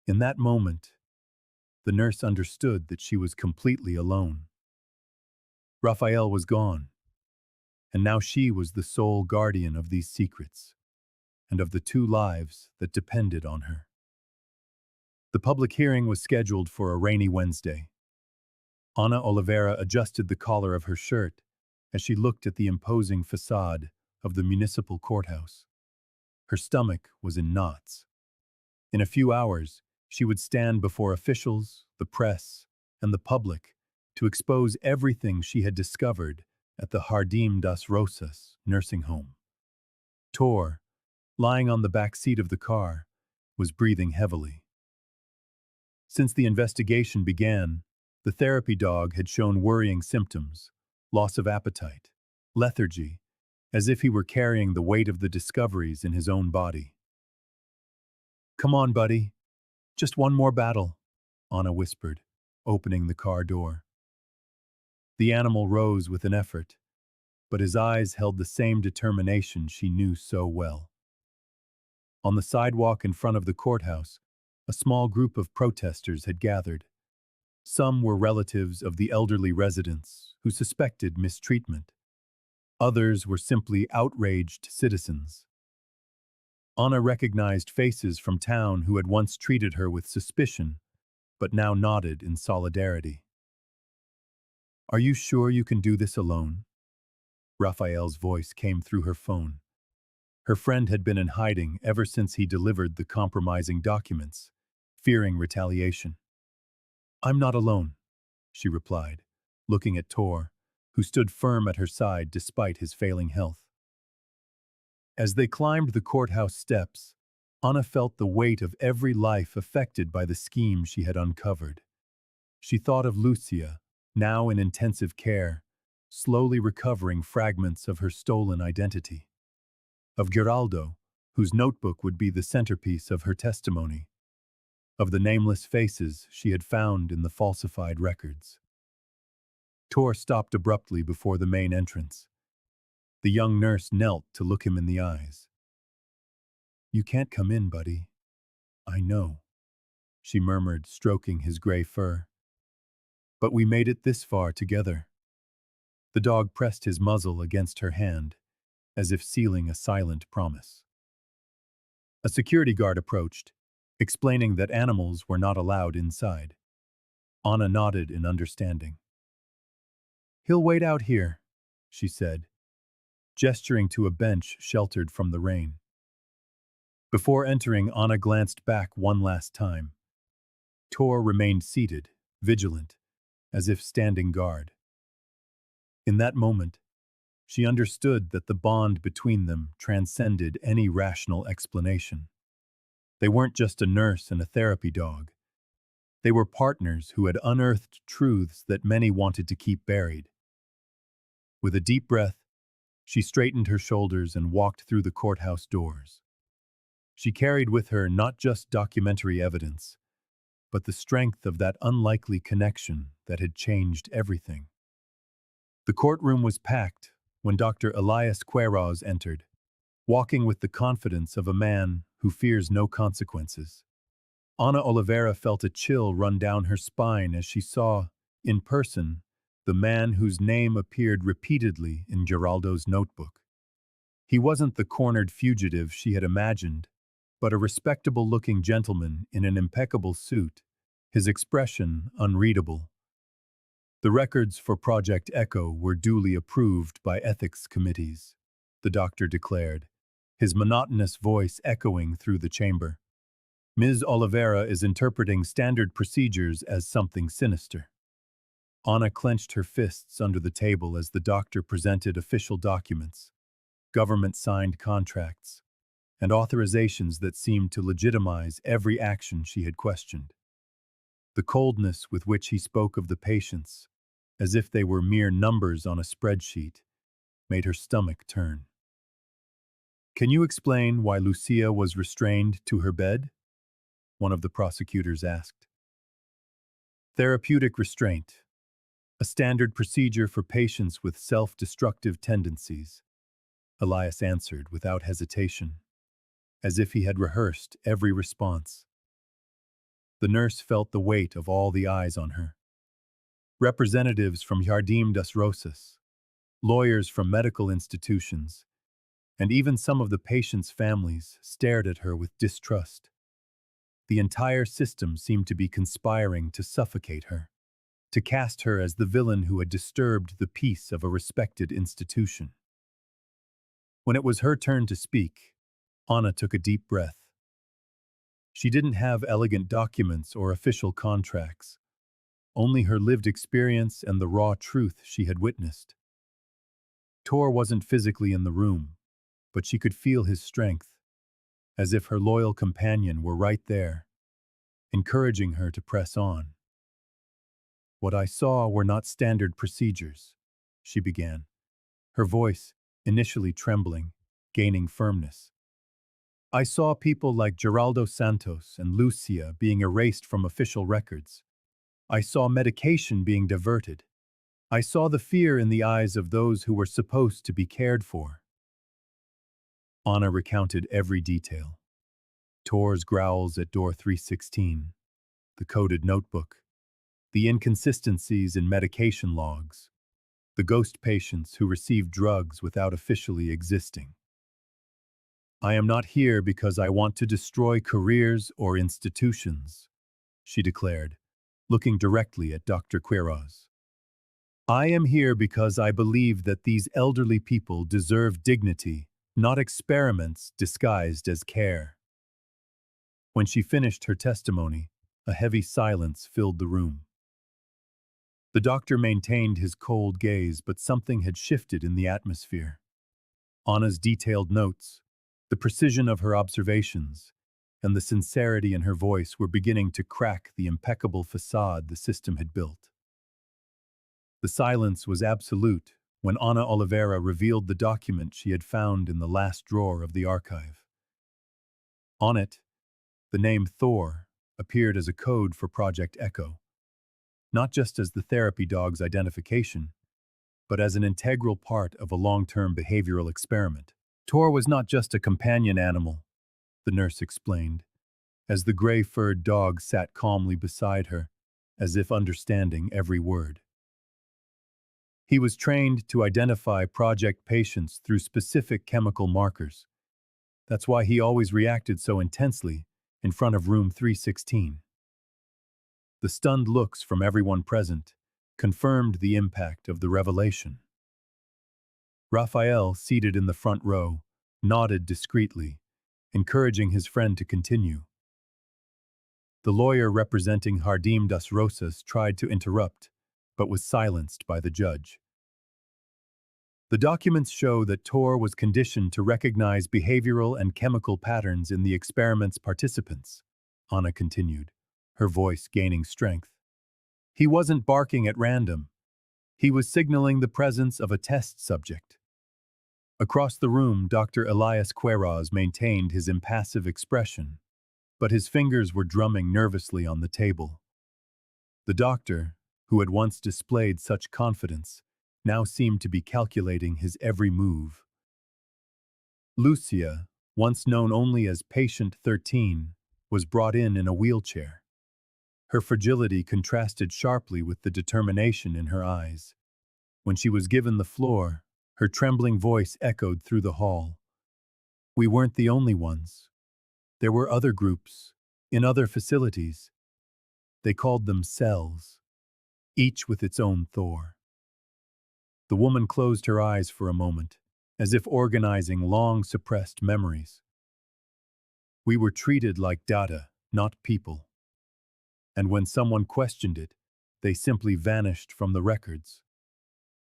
In that moment, the nurse understood that she was completely alone. Raphael was gone, and now she was the sole guardian of these secrets, and of the two lives that depended on her. The public hearing was scheduled for a rainy Wednesday. Ana Oliveira adjusted the collar of her shirt as she looked at the imposing facade of the municipal courthouse. Her stomach was in knots. In a few hours, she would stand before officials, the press, and the public to expose everything she had discovered at the Jardim das Rosas nursing home. Thor, lying on the back seat of the car, was breathing heavily. Since the investigation began, the therapy dog had shown worrying symptoms: loss of appetite, lethargy, as if he were carrying the weight of the discoveries in his own body. "Come on, buddy. Just one more battle," Ana whispered, opening the car door. The animal rose with an effort, but his eyes held the same determination she knew so well. On the sidewalk in front of the courthouse, a small group of protesters had gathered. Some were relatives of the elderly residents who suspected mistreatment. Others were simply outraged citizens. Ana recognized faces from town who had once treated her with suspicion, but now nodded in solidarity. "Are you sure you can do this alone?" Raphael's voice came through her phone. Her friend had been in hiding ever since he delivered the compromising documents, fearing retaliation. "I'm not alone," she replied, looking at Thor, who stood firm at her side despite his failing health. As they climbed the courthouse steps, Ana felt the weight of every life affected by the scheme she had uncovered. She thought of Lucia, now in intensive care, slowly recovering fragments of her stolen identity. Of Geraldo, whose notebook would be the centerpiece of her testimony. Of the nameless faces she had found in the falsified records. Thor stopped abruptly before the main entrance. The young nurse knelt to look him in the eyes. "You can't come in, buddy. I know," she murmured, stroking his gray fur. "But we made it this far together." The dog pressed his muzzle against her hand, as if sealing a silent promise. A security guard approached, explaining that animals were not allowed inside. Ana nodded in understanding. "He'll wait out here," she said, gesturing to a bench sheltered from the rain. Before entering, Ana glanced back one last time. Thor remained seated, vigilant, as if standing guard. In that moment, she understood that the bond between them transcended any rational explanation. They weren't just a nurse and a therapy dog. They were partners who had unearthed truths that many wanted to keep buried. With a deep breath, she straightened her shoulders and walked through the courthouse doors. She carried with her not just documentary evidence, but the strength of that unlikely connection that had changed everything. The courtroom was packed when Dr. Elias Queiroz entered, walking with the confidence of a man who fears no consequences. Ana Oliveira felt a chill run down her spine as she saw, in person, the man whose name appeared repeatedly in Geraldo's notebook. He wasn't the cornered fugitive she had imagined, but a respectable-looking gentleman in an impeccable suit, his expression unreadable. The records for Project Echo were duly approved by ethics committees, the doctor declared, his monotonous voice echoing through the chamber. Ms. Oliveira is interpreting standard procedures as something sinister. Ana clenched her fists under the table as the doctor presented official documents, government-signed contracts, and authorizations that seemed to legitimize every action she had questioned. The coldness with which he spoke of the patients, as if they were mere numbers on a spreadsheet, made her stomach turn. "Can you explain why Lucia was restrained to her bed?" one of the prosecutors asked. "Therapeutic restraint, a standard procedure for patients with self-destructive tendencies. Elias answered without hesitation, as if he had rehearsed every response. The nurse felt the weight of all the eyes on her. Representatives from Jardim das Rosas, lawyers from medical institutions, and even some of the patients' families stared at her with distrust. The entire system seemed to be conspiring to suffocate her, to cast her as the villain who had disturbed the peace of a respected institution. When it was her turn to speak, Ana took a deep breath. She didn't have elegant documents or official contracts, only her lived experience and the raw truth she had witnessed. Thor wasn't physically in the room, but she could feel his strength, as if her loyal companion were right there, encouraging her to press on. What I saw were not standard procedures, she began, her voice initially trembling, gaining firmness. I saw people like Geraldo Santos and Lucia being erased from official records. I saw medication being diverted. I saw the fear in the eyes of those who were supposed to be cared for. Ana recounted every detail. Thor's growls at door 316, the coded notebook, the inconsistencies in medication logs, the ghost patients who received drugs without officially existing. I am not here because I want to destroy careers or institutions, she declared, looking directly at Dr. Quiroz. I am here because I believe that these elderly people deserve dignity, not experiments disguised as care. When she finished her testimony, a heavy silence filled the room. The doctor maintained his cold gaze, but something had shifted in the atmosphere. Ana's detailed notes, the precision of her observations, and the sincerity in her voice were beginning to crack the impeccable facade the system had built. The silence was absolute when Ana Oliveira revealed the document she had found in the last drawer of the archive. On it, the name Thor appeared as a code for Project Echo, not just as the therapy dog's identification, but as an integral part of a long-term behavioral experiment. Thor was not just a companion animal, the nurse explained, as the gray-furred dog sat calmly beside her, as if understanding every word. He was trained to identify project patients through specific chemical markers. That's why he always reacted so intensely in front of room 316. The stunned looks from everyone present confirmed the impact of the revelation. Raphael, seated in the front row, nodded discreetly, encouraging his friend to continue. The lawyer representing Jardim das Rosas tried to interrupt, but was silenced by the judge. The documents show that Thor was conditioned to recognize behavioral and chemical patterns in the experiment's participants, Ana continued, her voice gaining strength. He wasn't barking at random. He was signaling the presence of a test subject. Across the room, Dr. Elias Quiroz maintained his impassive expression, but his fingers were drumming nervously on the table. The doctor, who had once displayed such confidence, now seemed to be calculating his every move. Lucia, once known only as Patient 13, was brought in a wheelchair. Her fragility contrasted sharply with the determination in her eyes. When she was given the floor, her trembling voice echoed through the hall. We weren't the only ones. There were other groups, in other facilities. They called them cells, each with its own Thor. The woman closed her eyes for a moment, as if organizing long-suppressed memories. We were treated like data, not people. And when someone questioned it, they simply vanished from the records.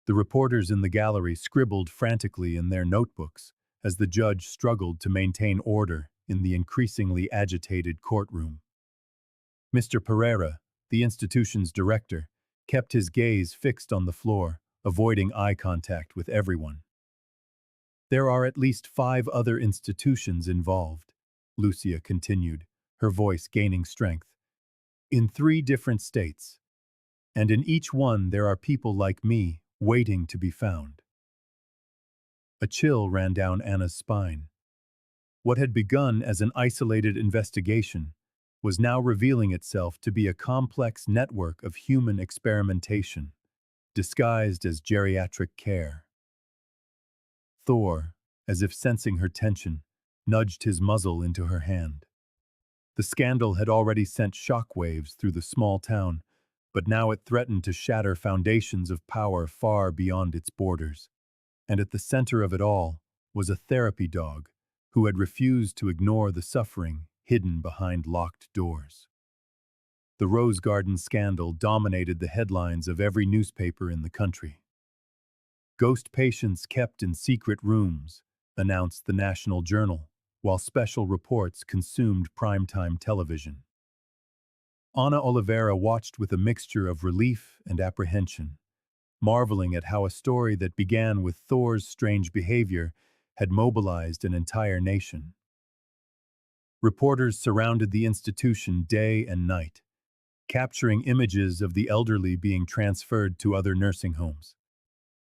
The reporters in the gallery scribbled frantically in their notebooks as the judge struggled to maintain order in the increasingly agitated courtroom. Mr. Pereira, the institution's director, kept his gaze fixed on the floor, avoiding eye contact with everyone. There are at least 5 other institutions involved, Lucia continued, her voice gaining strength, in 3 different states. And in each one there are people like me waiting to be found. A chill ran down Anna's spine. What had begun as an isolated investigation was now revealing itself to be a complex network of human experimentation, disguised as geriatric care. Thor, as if sensing her tension, nudged his muzzle into her hand. The scandal had already sent shockwaves through the small town, but now it threatened to shatter foundations of power far beyond its borders. And at the center of it all was a therapy dog who had refused to ignore the suffering hidden behind locked doors. The Rose Garden scandal dominated the headlines of every newspaper in the country. Ghost patients kept in secret rooms, announced the National Journal, while special reports consumed primetime television. Ana Oliveira watched with a mixture of relief and apprehension, marveling at how a story that began with Thor's strange behavior had mobilized an entire nation. Reporters surrounded the institution day and night, capturing images of the elderly being transferred to other nursing homes.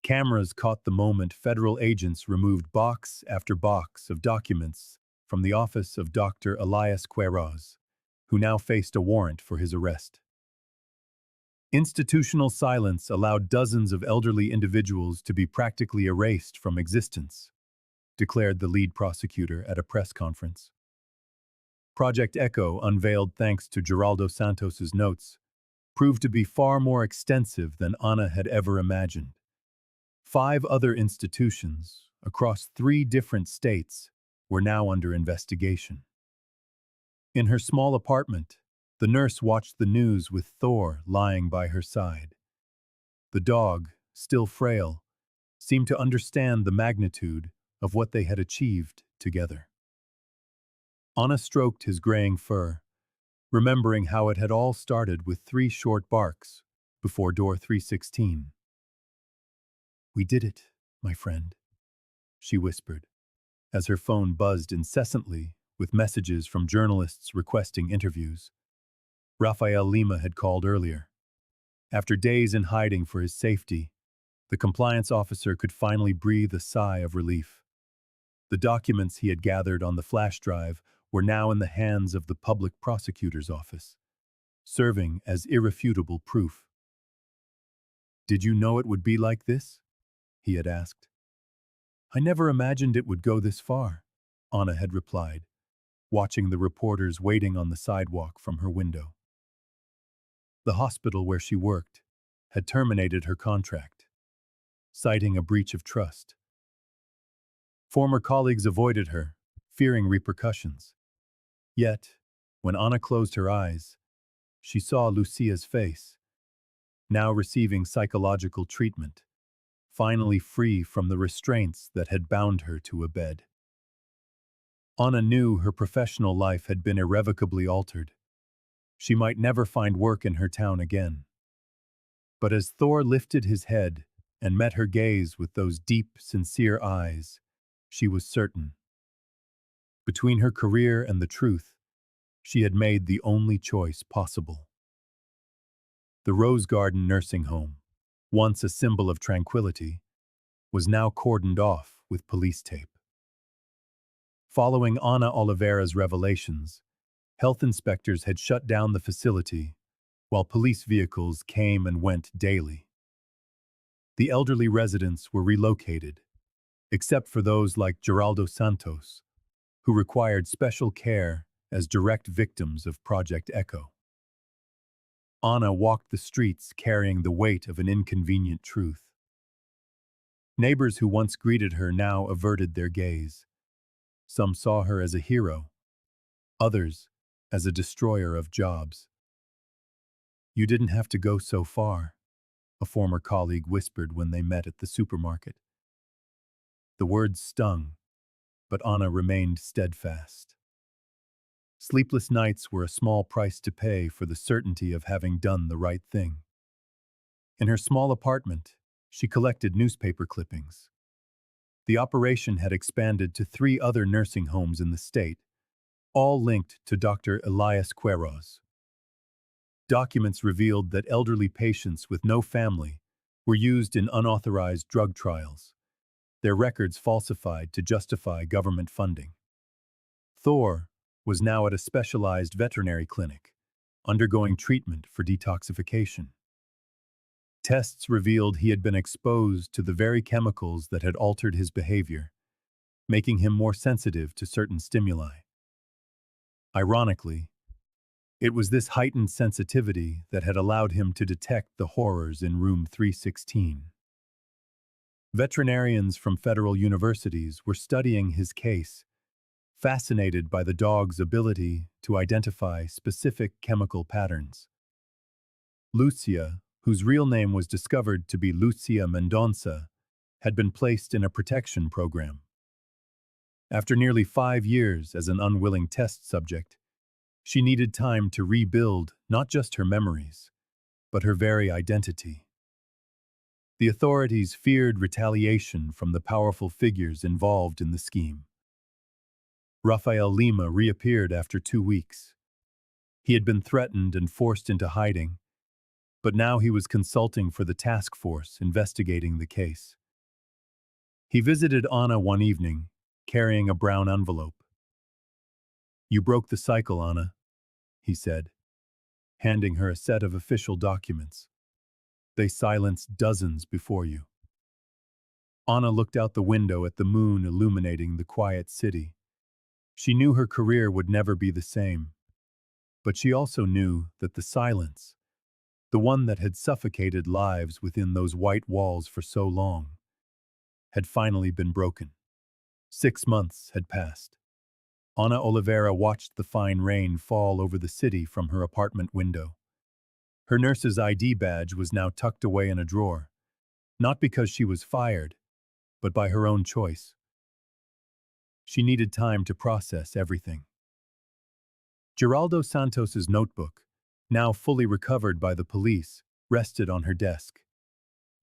Cameras caught the moment federal agents removed box after box of documents from the office of Dr. Elias Queiroz, who now faced a warrant for his arrest. Institutional silence allowed dozens of elderly individuals to be practically erased from existence, declared the lead prosecutor at a press conference. Project Echo, unveiled thanks to Geraldo Santos's notes, proved to be far more extensive than Ana had ever imagined. 5 other institutions, across 3 different states, were now under investigation. In her small apartment, the nurse watched the news with Thor lying by her side. The dog, still frail, seemed to understand the magnitude of what they had achieved together. Anna stroked his graying fur, remembering how it had all started with 3 short barks before door 316. "We did it, my friend," she whispered, as her phone buzzed incessantly with messages from journalists requesting interviews. Rafael Lima had called earlier. After days in hiding for his safety, the compliance officer could finally breathe a sigh of relief. The documents he had gathered on the flash drive were now in the hands of the public prosecutor's office, serving as irrefutable proof. "Did you know it would be like this?" he had asked. "I never imagined it would go this far," Anna had replied, watching the reporters waiting on the sidewalk from her window. The hospital where she worked had terminated her contract, citing a breach of trust. Former colleagues avoided her, fearing repercussions. Yet, when Anna closed her eyes, she saw Lucia's face, now receiving psychological treatment, finally free from the restraints that had bound her to a bed. Anna knew her professional life had been irrevocably altered. She might never find work in her town again. But as Thor lifted his head and met her gaze with those deep, sincere eyes, she was certain. Between her career and the truth, she had made the only choice possible. The Rose Garden nursing home, once a symbol of tranquility, was now cordoned off with police tape. Following Ana Oliveira's revelations, health inspectors had shut down the facility, while police vehicles came and went daily. The elderly residents were relocated, except for those like Geraldo Santos, who required special care as direct victims of Project Echo. Ana walked the streets carrying the weight of an inconvenient truth. Neighbors who once greeted her now averted their gaze. Some saw her as a hero, others as a destroyer of jobs. "You didn't have to go so far," a former colleague whispered when they met at the supermarket. The words stung, but Anna remained steadfast. Sleepless nights were a small price to pay for the certainty of having done the right thing. In her small apartment, she collected newspaper clippings. The operation had expanded to 3 other nursing homes in the state, all linked to Dr. Elias Queiroz. Documents revealed that elderly patients with no family were used in unauthorized drug trials, their records falsified to justify government funding. Thor was now at a specialized veterinary clinic, undergoing treatment for detoxification. Tests revealed he had been exposed to the very chemicals that had altered his behavior, making him more sensitive to certain stimuli. Ironically, it was this heightened sensitivity that had allowed him to detect the horrors in room 316. Veterinarians from federal universities were studying his case, fascinated by the dog's ability to identify specific chemical patterns. Lucia, whose real name was discovered to be Lucia Mendonça, had been placed in a protection program. After nearly 5 years as an unwilling test subject, she needed time to rebuild not just her memories, but her very identity. The authorities feared retaliation from the powerful figures involved in the scheme. Rafael Lima reappeared after 2 weeks. He had been threatened and forced into hiding, but now he was consulting for the task force investigating the case. He visited Ana one evening, carrying a brown envelope. "You broke the cycle, Ana," he said, handing her a set of official documents. "They silenced dozens before you." Ana looked out the window at the moon illuminating the quiet city. She knew her career would never be the same, but she also knew that the silence, the one that had suffocated lives within those white walls for so long, had finally been broken. 6 months had passed. Ana Oliveira watched the fine rain fall over the city from her apartment window. Her nurse's ID badge was now tucked away in a drawer, not because she was fired, but by her own choice. She needed time to process everything. Geraldo Santos's notebook, now fully recovered by the police, rested on her desk.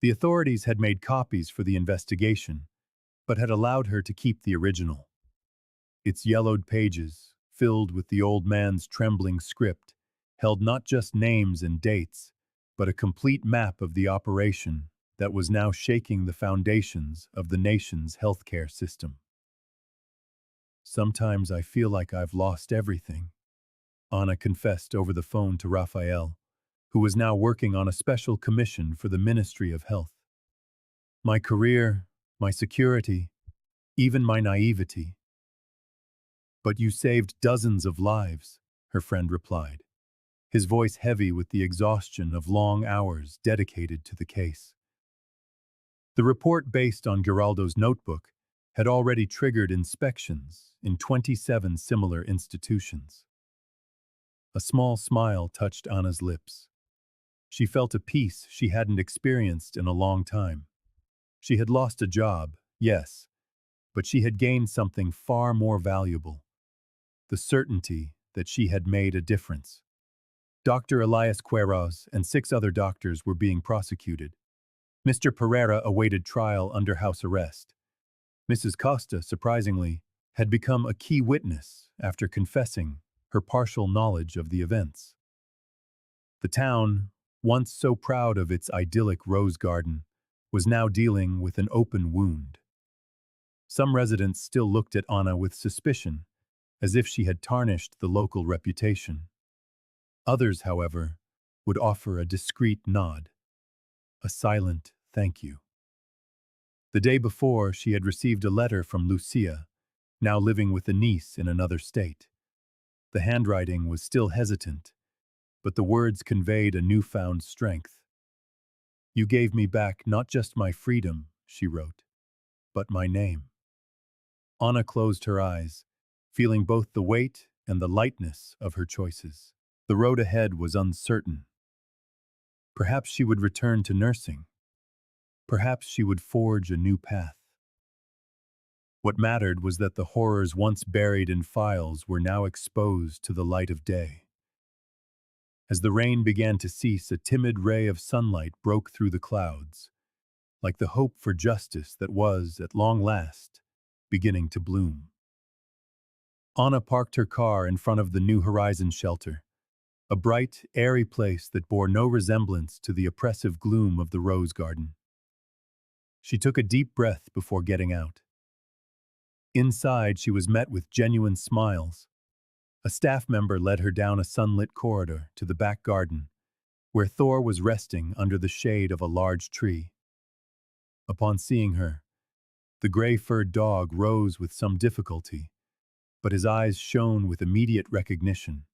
The authorities had made copies for the investigation, but had allowed her to keep the original. Its yellowed pages, filled with the old man's trembling script, held not just names and dates, but a complete map of the operation that was now shaking the foundations of the nation's healthcare system. "Sometimes I feel like I've lost everything," Ana confessed over the phone to Rafael, who was now working on a special commission for the Ministry of Health. "My career, my security, even my naivety." "But you saved dozens of lives," her friend replied, his voice heavy with the exhaustion of long hours dedicated to the case. The report based on Geraldo's notebook had already triggered inspections in 27 similar institutions. A small smile touched Ana's lips. She felt a peace she hadn't experienced in a long time. She had lost a job, yes, but she had gained something far more valuable: the certainty that she had made a difference. Dr. Elias Queiroz and 6 other doctors were being prosecuted. Mr. Pereira awaited trial under house arrest. Mrs. Costa, surprisingly, had become a key witness after confessing her partial knowledge of the events. The town, once so proud of its idyllic rose garden, was now dealing with an open wound. Some residents still looked at Ana with suspicion, as if she had tarnished the local reputation. Others, however, would offer a discreet nod, a silent thank you. The day before, she had received a letter from Lucia, now living with a niece in another state. The handwriting was still hesitant, but the words conveyed a newfound strength. "You gave me back not just my freedom," she wrote, "but my name." Ana closed her eyes, feeling both the weight and the lightness of her choices. The road ahead was uncertain. Perhaps she would return to nursing. Perhaps she would forge a new path. What mattered was that the horrors once buried in files were now exposed to the light of day. As the rain began to cease, a timid ray of sunlight broke through the clouds, like the hope for justice that was, at long last, beginning to bloom. Ana parked her car in front of the New Horizons shelter, a bright, airy place that bore no resemblance to the oppressive gloom of the rose garden. She took a deep breath before getting out. Inside, she was met with genuine smiles. A staff member led her down a sunlit corridor to the back garden, where Thor was resting under the shade of a large tree. Upon seeing her, the gray-furred dog rose with some difficulty, but his eyes shone with immediate recognition.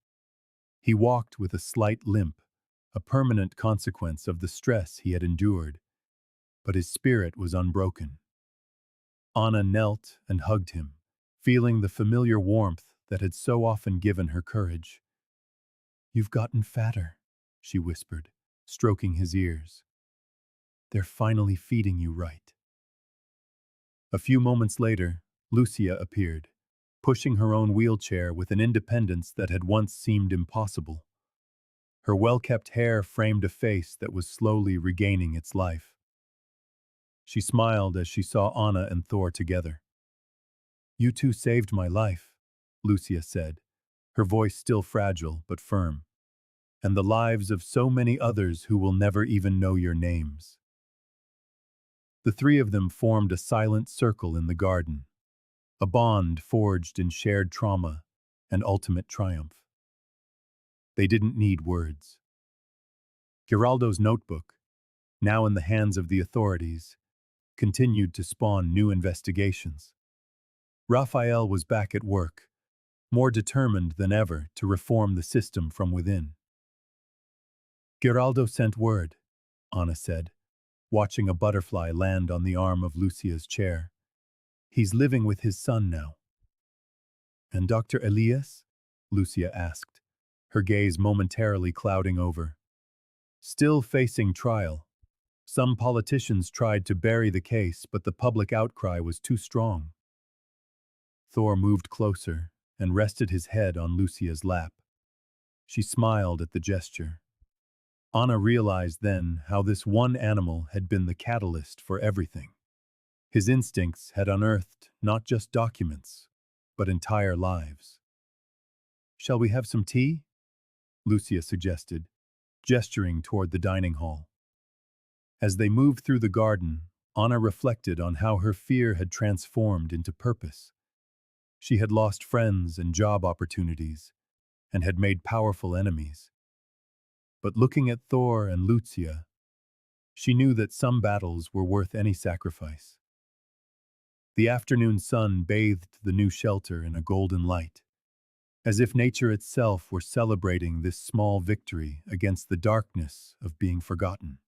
He walked with a slight limp, a permanent consequence of the stress he had endured, but his spirit was unbroken. Ana knelt and hugged him, feeling the familiar warmth that had so often given her courage. "You've gotten fatter," she whispered, stroking his ears. "They're finally feeding you right." A few moments later, Lucia appeared, pushing her own wheelchair with an independence that had once seemed impossible. Her well-kept hair framed a face that was slowly regaining its life. She smiled as she saw Anna and Thor together. "You two saved my life," Lucia said, her voice still fragile but firm, "and the lives of so many others who will never even know your names." The three of them formed a silent circle in the garden, a bond forged in shared trauma and ultimate triumph. They didn't need words. Geraldo's notebook, now in the hands of the authorities, continued to spawn new investigations. Raphael was back at work, more determined than ever to reform the system from within. "Geraldo sent word," Anna said, watching a butterfly land on the arm of Lucia's chair. "He's living with his son now." "And Dr. Elias?" Lucia asked, her gaze momentarily clouding over. "Still facing trial. Some politicians tried to bury the case, but the public outcry was too strong." Thor moved closer and rested his head on Lucia's lap. She smiled at the gesture. Anna realized then how this one animal had been the catalyst for everything. His instincts had unearthed not just documents, but entire lives. "Shall we have some tea?" Lucia suggested, gesturing toward the dining hall. As they moved through the garden, Anna reflected on how her fear had transformed into purpose. She had lost friends and job opportunities, and had made powerful enemies. But looking at Thor and Lucia, she knew that some battles were worth any sacrifice. The afternoon sun bathed the new shelter in a golden light, as if nature itself were celebrating this small victory against the darkness of being forgotten.